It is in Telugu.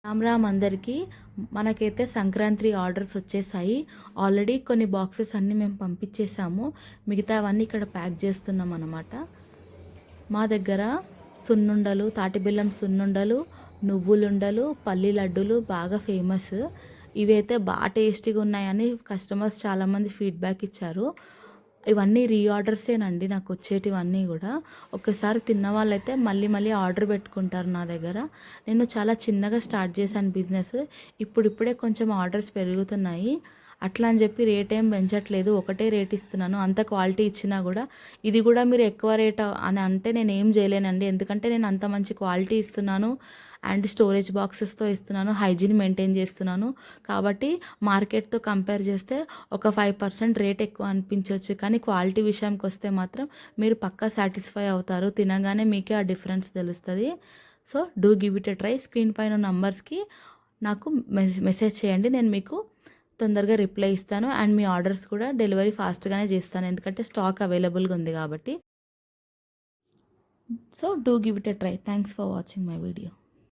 రామ్ రామ్ అందరికీ. మనకైతే సంక్రాంతి ఆర్డర్స్ వచ్చేసాయి. ఆల్రెడీ కొన్ని బాక్సెస్ అన్నీ మేము పంపించేసాము. మిగతావన్నీ ఇక్కడ ప్యాక్ చేస్తున్నాం అన్నమాట. మా దగ్గర సున్నుండలు, తాటిబెల్లం సున్నుండలు, నువ్వులుండలు, పల్లి లడ్డూలు బాగా ఫేమస్. ఇవైతే బాగా టేస్టీగా ఉన్నాయని కస్టమర్స్ చాలామంది ఫీడ్బ్యాక్ ఇచ్చారు. ఇవన్నీ రీఆర్డర్సేనండి నాకు వచ్చేటివన్నీ కూడా. ఒక్కసారి తిన్న వాళ్ళైతే మళ్ళీ మళ్ళీ ఆర్డర్ పెట్టుకుంటారు నా దగ్గర. నేను చాలా చిన్నగా స్టార్ట్ చేశాను బిజినెస్. ఇప్పుడిప్పుడే కొంచెం ఆర్డర్స్ పెరుగుతున్నాయి. అట్లా అని చెప్పి రేట్ ఏం పెంచట్లేదు, ఒకటే రేట్ ఇస్తున్నాను. అంత క్వాలిటీ ఇచ్చినా కూడా ఇది కూడా మీరు ఎక్కువ రేట్ అని అంటే నేను ఏం చేయలేనండి. ఎందుకంటే నేను అంత మంచి క్వాలిటీ ఇస్తున్నాను అండ్ స్టోరేజ్ బాక్సెస్తో ఇస్తున్నాను, హైజీన్ మెయింటైన్ చేస్తున్నాను. కాబట్టి మార్కెట్తో కంపేర్ చేస్తే ఒక 5% రేట్ ఎక్కువ అనిపించవచ్చు, కానీ క్వాలిటీ విషయానికి వస్తే మాత్రం మీరు పక్కా సాటిస్ఫై అవుతారు. తినగానే మీకే ఆ డిఫరెన్స్ తెలుస్తుంది. So do give it a try. Screen పైన నంబర్స్కి నాకు మెసేజ్ చేయండి, నేను మీకు తొందరగా రిప్లై ఇస్తాను. అండ్ మీ ఆర్డర్స్ కూడా డెలివరీ ఫాస్ట్గానే చేస్తాను, ఎందుకంటే స్టాక్ అవైలబుల్గా ఉంది కాబట్టి. So do give it a try. Thanks for watching my video.